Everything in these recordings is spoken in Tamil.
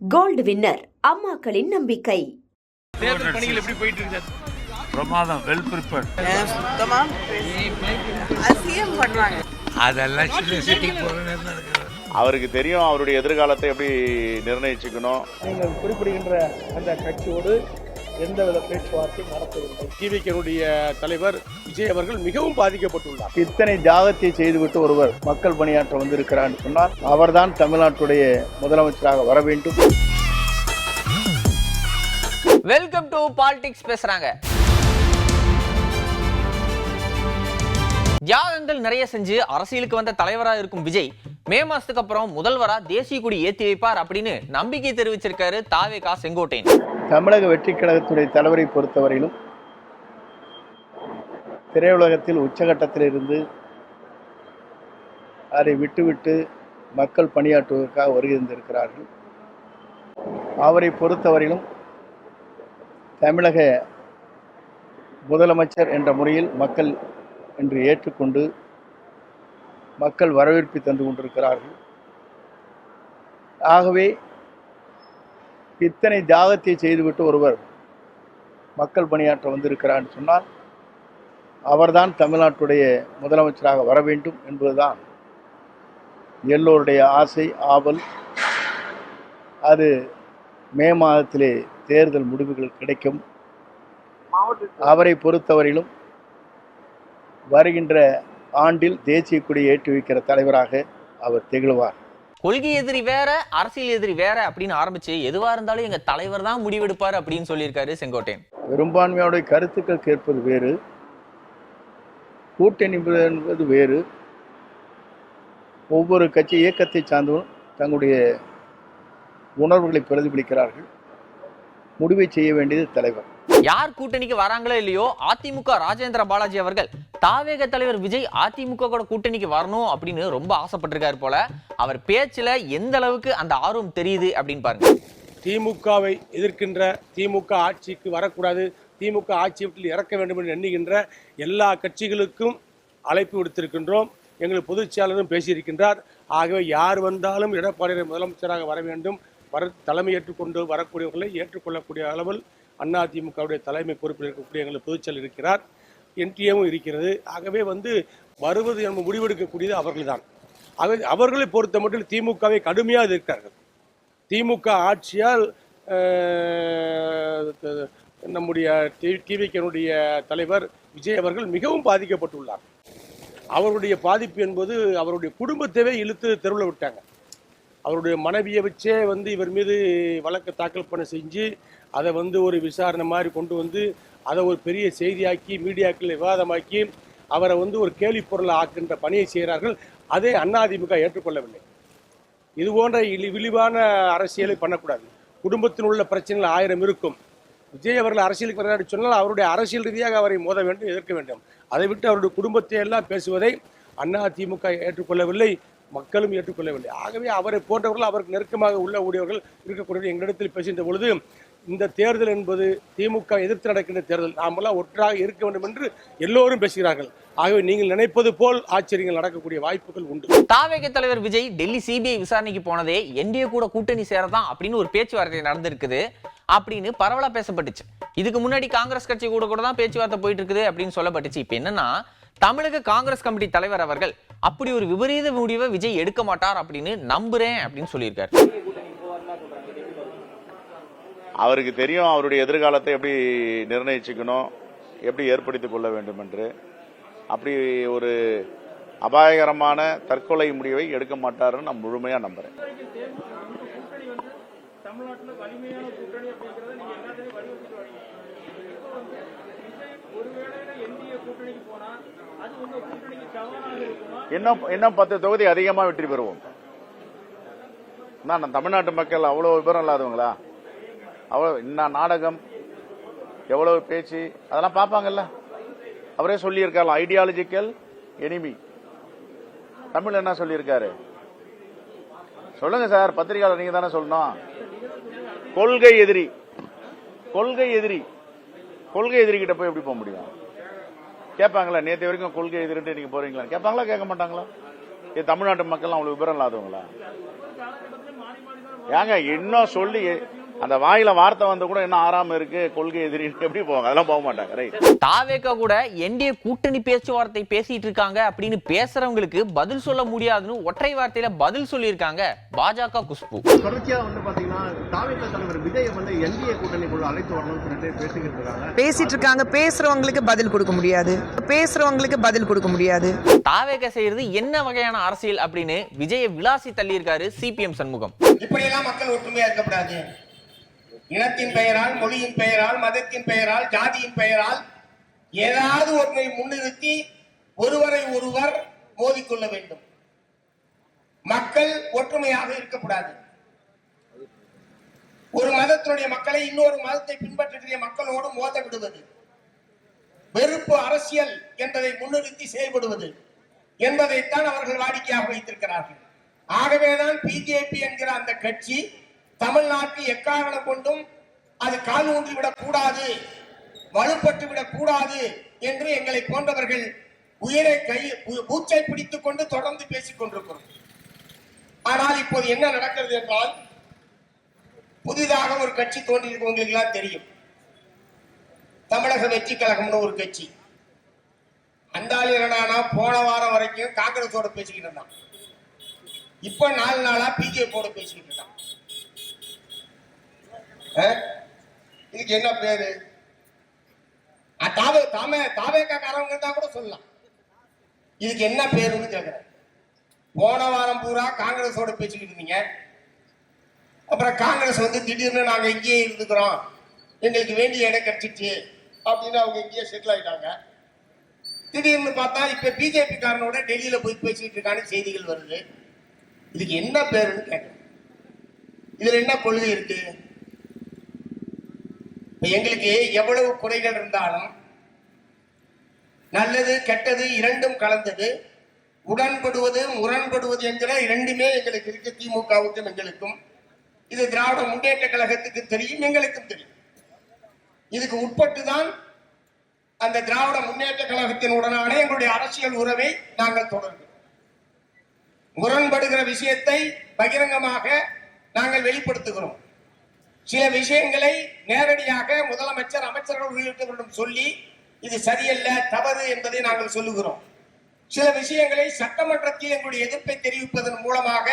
கோல்டு வின்னர் அம்மாக்களின் நம்பிக்கை. தேர்தல் பணிகள் எப்படி போயிட்டு இருக்கு? பிரமாதம், வெல் ப்ரிப்பேர்ட். சுத்தமா அசியம் பண்றாங்க. அதெல்லாம் அவருக்கு தெரியும் அவருடைய எதிர்காலத்தை எப்படி நிர்ணயிச்சுக்கணும். நீங்கள் குறிப்பிடுகின்ற அந்த கட்சியோடு எந்தவித பேச்சுவார்த்தை நடத்தவில்லை. டிவிகேனுடைய தலைவர் விஜய் அவர்கள் மிகவும் பாதிக்கப்பட்டுள்ளார். இத்தனை தியாகத்தை செய்துவிட்டு ஒருவர் மக்கள் பணியாற்ற வந்திருக்கிறார் சொன்னால் அவர்தான் தமிழ்நாட்டுடைய முதலமைச்சராக வர வேண்டும். வெல்கம் டு பாலிடிக்ஸ் பேசுறாங்க. தியாகங்கள் நிறைய செஞ்சு அரசியலுக்கு வந்த தலைவரா இருக்கும் விஜய் மே மாசத்துக்கு அப்புறம் முதல்வரா தேசிய கொடி ஏற்றி வைப்பார் அப்படின்னு நம்பிக்கை தெரிவிச்சிருக்காரு தாவேகா செங்கோட்டையன். தமிழக வெற்றி கழகத்துடைய தலைவரை பொறுத்தவரையிலும் திரையுலகத்தில் உச்சகட்டத்தில் இருந்து அதை விட்டுவிட்டு மக்கள் பணியாற்றுவதற்காக வருகின்றிருக்கிறார்கள். அவரை பொறுத்தவரையிலும் தமிழக முதலமைச்சர் என்ற முறையில் மக்கள் என்று ஏற்றுக்கொண்டு மக்கள் வரவேற்பு தந்து கொண்டிருக்கிறார்கள். ஆகவே இத்தனை தியாகத்தை செய்துவிட்டு ஒருவர் மக்கள் பணியாற்ற வந்திருக்கிறார் சொன்னால் அவர்தான் தமிழ்நாட்டுடைய முதலமைச்சராக வர வேண்டும் என்பதுதான் எல்லோருடைய ஆசை, ஆவல். அது மே மாதத்திலே தேர்தல் முடிவுகள் கிடைக்கும். அவரை பொறுத்தவரையிலும் வருகின்ற ஆண்டில் தேசிய கொடி ஏற்றி வைக்கிற தலைவராக அவர் திகழ்வார். கொள்கை எதிரி வேற, அரசியல் எதிரி வேற அப்படின்னு ஆரம்பிச்சு எதுவா இருந்தாலும் எங்க தலைவர் தான் முடிவெடுப்பார் அப்படின்னு சொல்லியிருக்காரு செங்கோட்டையன். பெரும்பான்மையோட கருத்துக்கள் கேட்பது வேறு, கூட்டணி என்பது வேறு. ஒவ்வொரு கட்சி இயக்கத்தை சார்ந்தவரும் தங்களுடைய உணர்வுகளை பிரதிபலிக்கிறார்கள். முடிவை செய்ய வேண்டியது தலைவர். யார் கூட்டணிக்கு வராங்களோ இல்லையோ, அதிமுக ராஜேந்திர பாலாஜி அவர்கள் தாவேக தலைவர் விஜய் அதிமுக கூட கூட்டணிக்கு வரணும் அப்படின்னு ரொம்ப ஆசைப்பட்டிருக்காரு போல. அவர் பேச்சுல எந்த அளவுக்கு அந்த ஆர்வம் தெரியுது அப்படின்னு பாருங்க. திமுகவை எதிர்க்கின்ற, திமுக ஆட்சிக்கு வரக்கூடாது, திமுக ஆட்சி வீட்டில் இறக்க வேண்டும் என்று எண்ணுகின்ற எல்லா கட்சிகளுக்கும் அழைப்பு விடுத்திருக்கின்றோம். எங்கள் பொதுச் செயலாளரும் பேசியிருக்கின்றார். ஆகவே யார் வந்தாலும் எடப்பாடி முதலமைச்சராக வர வேண்டும், தலைமை ஏற்றுக்கொண்டு வரக்கூடியவர்களை ஏற்றுக்கொள்ளக்கூடிய அளவில் அதிமுகவுடைய தலைமை பொறுப்பில் இருக்கக்கூடிய எங்கள் பொதுச்செயலர் இருக்கிறார், என்டிஏவும் இருக்கிறது. ஆகவே வருவது நம்ம முடிவெடுக்கக்கூடியது அவர்கள்தான். ஆகவே அவர்களை பொறுத்த மட்டும் திமுகவை கடுமையாக எதிர்க்கிறார்கள். திமுக ஆட்சியால் நம்முடைய டிவிகேனுடைய தலைவர் விஜய் அவர்கள் மிகவும் பாதிக்கப்பட்டுள்ளார். அவருடைய பாதிப்பு என்பது அவருடைய குடும்பத்தையே இழுத்து தெருவில் விட்டாங்க. அவருடைய மனைவியை வச்சே இவர் மீது வழக்கு தாக்கல் பண்ண செஞ்சு அதை ஒரு விசாரணை மாதிரி கொண்டு அதை ஒரு பெரிய செய்தியாக்கி மீடியாக்களை விவாதமாக்கி அவரை ஒரு கேலி பொருளை ஆக்கின்ற பணியை செய்கிறார்கள். அதை அதிமுக ஏற்றுக்கொள்ளவில்லை. இது போன்ற இழிவான அரசியலை பண்ணக்கூடாது. குடும்பத்தில் உள்ள பிரச்சனைகள் 1000 இருக்கும். விஜய் அவர்கள் அரசியலுக்கு வர சொன்னால் அவருடைய அரசியல் ரீதியாக அவரை மோத வேண்டும், எதிர்க்க வேண்டும். அதை விட்டு அவருடைய குடும்பத்தை எல்லாம் பேசுவதை அதிமுக ஏற்றுக்கொள்ளவில்லை, மக்களும் ஏற்றுக்கொள்ளவில்லை. ஆகவே அவரை போன்றவர்கள், அவருக்கு நெருக்கமாக உள்ள ஊழியர்கள் இருக்கக்கூடிய எங்களிடத்தில் பேசுகின்ற பொழுது, இந்த தேர்தல் என்பது திமுக எதிர்த்து நடக்கின்ற தேர்தல், நாமெல்லாம் ஒன்றாக இருக்க வேண்டும் என்று எல்லோரும் பேசுகிறார்கள். ஆகவே நீங்கள் நினைப்பது போல் ஆச்சரியங்கள் நடக்கக்கூடிய வாய்ப்புகள் உண்டு. தாவேக தலைவர் விஜய் டெல்லி சிபிஐ விசாரணைக்கு போனதே என்டிஏ கூட கூட்டணி சேரதான் அப்படின்னு ஒரு பேச்சுவார்த்தை நடந்திருக்குது அப்படின்னு பரவலா பேசப்பட்டுச்சு. இதுக்கு முன்னாடி காங்கிரஸ் கட்சி கூட தான் பேச்சுவார்த்தை போயிட்டு இருக்குது அப்படின்னு சொல்லப்பட்டுச்சு. இப்ப என்னன்னா, தமிழக காங்கிரஸ் கமிட்டி தலைவர் அவர்கள் அப்படி ஒரு விபரீத முடிவை விஜய் எடுக்க மாட்டார் அப்படின்னு நம்புறேன் அப்படின்னு சொல்லியிருக்காரு. அவருக்கு தெரியும் அவருடைய எதிர்காலத்தை எப்படி நிர்ணயிச்சுக்கணும், எப்படி ஏற்படுத்திக் கொள்ள வேண்டும் என்று. அப்படி ஒரு அபாயகரமான தற்கொலை முடிவை எடுக்க மாட்டாருன்னு நான் முழுமையா நம்புறேன். இன்னும் 10 தொகுதி அதிகமா வெற்றி பெறுவோம். நான் தமிழ்நாட்டு மக்கள் அவ்வளவு விவரம் இல்லாதவங்களா? அவ்வளவு இன்னும் நாடகம், எவ்வளவு பேச்சு, அதெல்லாம் பார்ப்பாங்கல்ல. அவரே சொல்லியிருக்காரு, ஐடியாலஜிக்கல் எனிமி. தமிழ் என்ன சொல்லியிருக்காரு சொல்லுங்க சார், பத்திரிகையாளர் நீங்க தானே சொல்லணும். கொள்கை எதிரி, கொள்கை எதிரி, கொள்கை எதிரி கிட்ட போய் எப்படி போக முடியும்? கேட்பாங்களா? நேற்று வரைக்கும் கொள்கை எதிரிட்டு நீங்க போறீங்களா கேட்பாங்களா? கேட்க மாட்டாங்களா? தமிழ்நாட்டு மக்கள் அவ்வளவு விவரம் இல்லாதவங்களா? ஏங்க இன்னும் சொல்லி அந்த வாயில வார்த்தை வந்து கூட இன்னும் ஆறாம இருக்கு, கொள்கை எதிரி எப்படி போவாங்க? அதெல்லாம் போக மாட்டாங்க. ரைட். தாவேகா கூட என்டிஏ கூட்டணி பேச்சுவார்த்தை பேசிட்டு இருக்காங்க அப்படின்னு பேசுறவங்களுக்கு பதில் சொல்ல முடியாதுன்னு ஒற்றை வார்த்தையில பதில் சொல்லியிருக்காங்க பாஜக குஷ்பு. தொடர்ச்சியா வந்து பாத்தீங்கன்னா தாவேகா தலைவர் விஜய் வந்து என்டிஏ கூட்டணிக்குள்ள அழைத்து வரணும்னு சொல்லிட்டு பேசிட்டு இருக்காங்க. பேசுறவங்களுக்கு பதில் கொடுக்க முடியாது. தாவேகா செய்யறது என்ன வகையான அரசியல் அப்படின்னு விஜய விளாசி தள்ளியிருக்காரு சிபிஎம் சண்முகம். இப்படியெல்லாம் மக்கள் ஒற்றுமையா இருக்கக்கூடாது. இனத்தின் பெயரால், மொழியின் பெயரால், மதத்தின் பெயரால், ஜாதியின் பெயரால் ஏதாவது ஒன்றை முன்னிறுத்தி ஒருவரை ஒருவர் மோதிக்கொள்ள வேண்டும். மக்கள் ஒற்றுமையாக இருக்கக்கூடாது. ஒரு மதத்தினுடைய மக்களை இன்னொரு மதத்தை பின்பற்றக்கூடிய மக்களோடு மோத விடுவது, வெறுப்பு அரசியல் என்பதை முன்னிறுத்தி செயல்படுவது என்பதைத்தான் அவர்கள் வாடிக்கையாக வைத்திருக்கிறார்கள். ஆகவேதான் பிஜேபி என்கிற அந்த கட்சி தமிழ்நாட்டில் எக்காரணம் கொண்டும் அது கால் ஊன்றிவிடக் கூடாது, வலுப்பட்டு விடக் கூடாது என்று எங்களை போன்றவர்கள் உயிரை மூச்சை பிடித்துக் கொண்டு தொடர்ந்து பேசிக் கொண்டிருக்கிறோம். ஆனால் இப்போது என்ன நடக்கிறது என்றால், புதிதாக ஒரு கட்சி தோன்றியிருக்கு. உங்களுக்கு எல்லாம் தெரியும், தமிழக வெற்றி கழகம்னு ஒரு கட்சி. அந்தாளி என்னடானா போன வாரம் வரைக்கும் காங்கிரஸோட பேசிக்கிட்டு இருந்தான். இப்ப 4 நாளா பிஜேபியோட பேசிக்கிட்டு இருக்கான். இதுக்கு என்ன பேரு? தாவேக்காரவங்க தான் கூட சொல்லலாம். இதுக்கு என்ன பேருன்னு கேக்குறேன். போன வாரம் பூரா காங்கிரஸோட பேசிக்கிட்டு இருந்தீங்க. அப்புறம் காங்கிரஸ் வந்து திடீர்னு நாங்க இங்கேயே இருந்துக்கிறோம், எங்களுக்கு வேண்டிய இடம் கிடைச்சிச்சு அப்படின்னு அவங்க இங்கேயே செட்டில் ஆயிட்டாங்க. திடீர்னு பார்த்தா இப்ப பிஜேபி காரனோட டெல்லியில போய் பேசிட்டு இருக்கான்னு செய்திகள் வருது. இதுக்கு என்ன பேருன்னு கேட்கிறேன். இதுல என்ன கொள்கை இருக்கு? எங்களுக்கு எவ்வளவு குறைகள் இருந்தாலும் நல்லது கெட்டது இரண்டும் கலந்தது, உடன்படுவது முரண்படுவது என்கிற இரண்டுமே எங்களுக்கு இருக்கு. திமுகவுக்கும் எங்களுக்கும், இது திராவிட முன்னேற்ற கழகத்துக்கு தெரியும், எங்களுக்கும் தெரியும். இதுக்கு உட்பட்டுதான் அந்த திராவிட முன்னேற்ற கழகத்தினுடனான எங்களுடைய அரசியல் உறவை நாங்கள் தொடர்கிறோம். முரண்படுகிற விஷயத்தை பகிரங்கமாக நாங்கள் வெளிப்படுத்துகிறோம். சில விஷயங்களை நேரடியாக முதலமைச்சர், அமைச்சர்கள் உள்ளிட்டவர்களிடம் சொல்லி இது சரியல்ல, தவறு என்பதை நாங்கள் சொல்லுகிறோம். சில விஷயங்களை சட்டமன்றத்தில் எங்களுடைய எதிர்ப்பை தெரிவிப்பதன் மூலமாக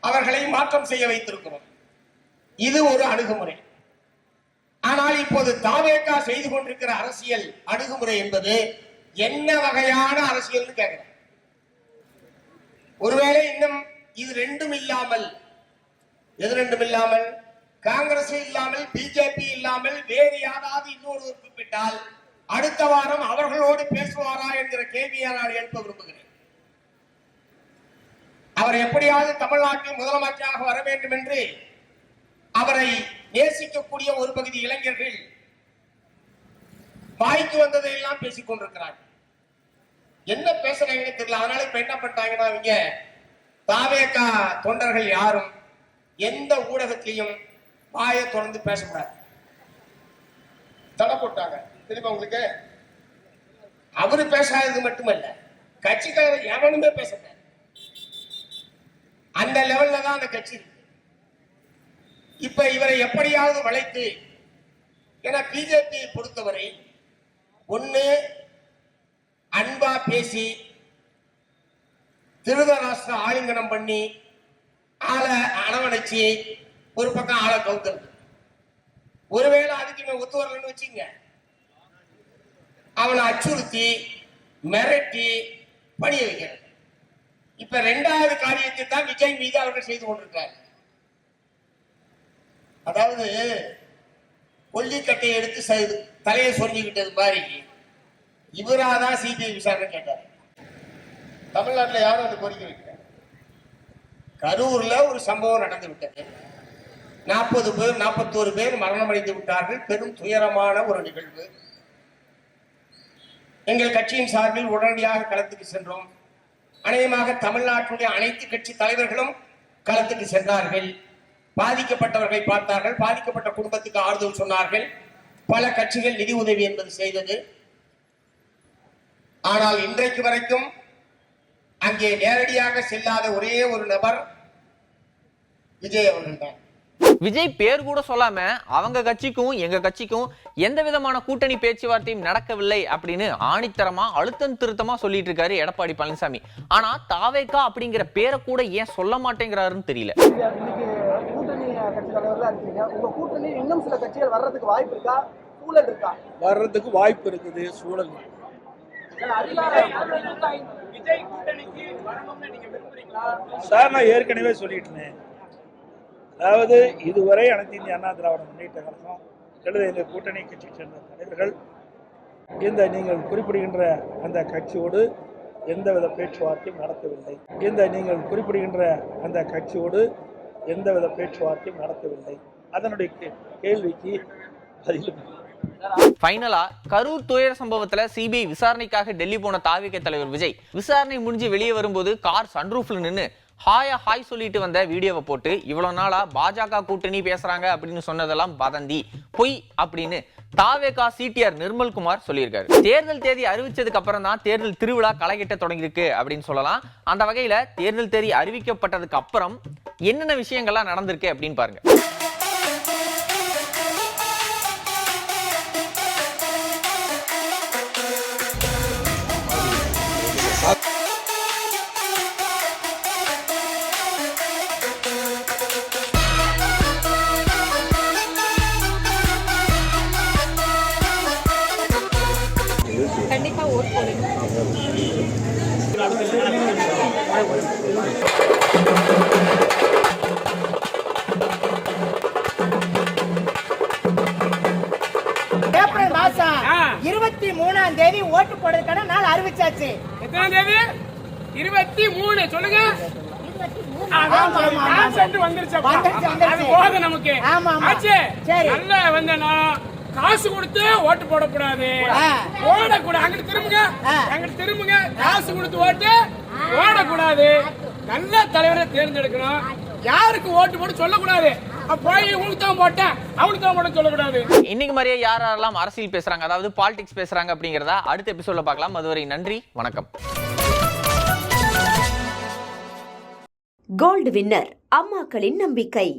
அவர்களை மாற்றம் செய்ய வைத்திருக்கிறோம். இது ஒரு அணுகுமுறை. ஆனால் இப்போது தாவேகா செய்து கொண்டிருக்கிற அரசியல் அணுகுமுறை என்பது என்ன வகையான அரசியல் கேட்கிறேன். ஒருவேளை இன்னும் இது ரெண்டும் இல்லாமல், எது ரெண்டும் இல்லாமல், காங்கிரஸ் இல்லாமல், பிஜேபி இல்லாமல் வேறு யாராவது இன்னொரு குறிப்பிட்டால் அடுத்த வாரம் அவர்களோடு பேசுவாரா என்கிற கேள்வியை நான் எழுப்ப விரும்புகிறேன். அவர் எப்படியாவது தமிழ்நாட்டில் முதலமைச்சராக வர வேண்டும் என்று அவரை நேசிக்கக்கூடிய ஒரு பகுதி இளைஞர்கள் வாய்க்கு வந்ததையெல்லாம் பேசிக் கொண்டிருக்கிறார்கள். என்ன பேசுறாங்கன்னு தெரியல. அதனால இப்ப என்ன பண்ணிட்டாங்கன்னா, இங்க தாவேகா தொண்டர்கள் யாரும் எந்த ஊடகத்திலையும் வாயை தொடர்ந்து பேசக்கூடாது, தடை போட்டாங்க. தெரியுமா உங்களுக்கு? அவரு பேசாதது மட்டுமல்ல, கட்சிக்காரர் எவனுமே பேசல. அந்த லெவல்ல தான் அந்த கட்சி இருக்கு. இப்ப இவரை எப்படியாவது வளைத்து, ஏன்னா பிஜேபி பொறுத்தவரை ஒண்ணு அன்பா பேசி திருதராஷ்டிர ஆலிங்கனம் பண்ணி ஆளை அரவணைச்சு ஒரு பக்கம் ஆளை கவுத்துறது. ஒருவேளை அதுக்கு இவன் ஒத்து வரலன்னு வச்சுங்க, அவனை அச்சுறுத்தி மிரட்டி பணிய வைக்கிறது. இப்ப 2வது காரியத்தை தான் விஜய் மீது அவர்கள் செய்து கொண்டிருக்கிறார். அதாவது கொல்லிக்கட்டையை எடுத்து தலையை சொரிஞ்சுக்கிட்டது மாதிரி இவராதான் சிபிஐ விசாரணை கேட்டார். தமிழ்நாட்டில் யாரும் அந்த கோரிக்கை வைக்கிறார். கரூர்ல ஒரு சம்பவம் நடந்து விட்டது. 41 பேர் மரணம் அடைந்து விட்டார்கள். பெரும் துயரமான ஒரு நிகழ்வு. எங்கள் கட்சியின் சார்பில் உடனடியாக களத்துக்கு சென்றோம். அநேகமாக தமிழ்நாட்டுடைய அனைத்து கட்சி தலைவர்களும் களத்துக்கு சென்றார்கள். பாதிக்கப்பட்டவர்களை பார்த்தார்கள், பாதிக்கப்பட்ட குடும்பத்துக்கு ஆறுதல் சொன்னார்கள். பல கட்சிகள் நிதி உதவி என்பது செய்தது. ஆனால் இன்றைக்கு வரைக்கும் அங்கே நேரடியாக செல்லாத ஒரே ஒரு நபர் விஜய் அவர்கள் தான். விஜய் பேர் கூட சொல்லாம அவங்க கட்சிக்கும் எங்க கட்சிக்கும் எந்த விதமான கூட்டணி பேச்சுவார்த்தையும் நடக்கவில்லை அப்படின்னு ஆணித்தரமா அழுத்தம் திருத்தமா சொல்லிட்டு இருக்காரு எடப்பாடி பழனிசாமி. ஆனா தாவேகா அப்படிங்கிற பேரை கூட ஏன் சொல்ல மாட்டேங்கிறாருன்னு தெரியல. கூட்டணி கட்சி தலைவர்களா இருக்கீங்க, உங்க கூட்டணி இன்னும் சில கட்சிகள் வர்றதுக்கு வாய்ப்பு இருக்கா, சூழல் இருக்கா? வர்றதுக்கு வாய்ப்பு இருக்குது, சூழல். சார், நான் ஏற்கனவே சொல்லிட்டேன். அதாவது இதுவரை அனைத்து இந்திய அண்ணா திராவிட முன்னேற்ற கழகம் அல்லது எங்கள் கூட்டணி கட்சியை சேர்ந்த தலைவர்கள் இந்த நீங்கள் குறிப்பிடுகின்ற அந்த கட்சியோடு எந்தவித பேச்சுவார்த்தையும் நடத்தவில்லை. அதனுடைய கேள்விக்கு பதிலும் ஃபைனலா கரூர் துயர சம்பவத்துல சிபிஐ விசாரணைக்காக டெல்லி போன தாவேகா தலைவர் விஜய் விசாரணை முடிஞ்சு வெளியே வரும்போது கார் சன்ரூஃப்ல நின்னு ஹாய் சொல்லிட்டு வந்த வீடியோவை போட்டு இவ்வளவு நாளா பாஜக கூட்டணி பேசுறாங்க அப்படின்னு சொன்னதெல்லாம் வதந்தி, பொய் அப்படின்னு தாவேகா சிடிஆர் நிர்மல்குமார் சொல்லியிருக்காரு. தேர்தல் தேதி அறிவிச்சதுக்கு அப்புறம் தான் தேர்தல் திருவிழா களைகட்ட தொடங்கியிருக்கு அப்படின்னு சொல்லலாம். அந்த வகையில தேர்தல் தேதி அறிவிக்கப்பட்டதுக்கு அப்புறம் என்னென்ன விஷயங்கள்லாம் நடந்திருக்கு அப்படின்னு பாருங்க. கண்டிப்பா ஓட் போடுங்க. ஏப்ரல் மாசம் 23ஆம் தேதி ஓட்டு போடுறதுக்கான நாள் அறிவிச்சாச்சு. எத்தனாம் தேதி? 23. சொல்லுங்க. காசு கொடுத்து ஓட்டு போடக்கூடாது, ஓடக்கூடாது. அங்கிட்டு திரும்புங்க, காசு கொடுத்து ஓட்டு ஓடக்கூடாது. நல்ல தலைவரை தேர்ந்தெடுக்கணும். யாருக்கு ஓட்டு போட்டு சொல்லக்கூடாது, போய் உங்களுக்கு தான் போட்டேன் அவனுக்கு தான் போட சொல்லக்கூடாது. இன்னைக்கு மாதிரியே யாரெல்லாம் அரசியல் பேசுறாங்க, அதாவது பாலிடிக்ஸ் பேசுறாங்க அப்படிங்கிறத அடுத்த எபிசோட்ல பார்க்கலாம். அதுவரை நன்றி, வணக்கம். கோல்டு வின்னர் அம்மாக்களின் நம்பிக்கை.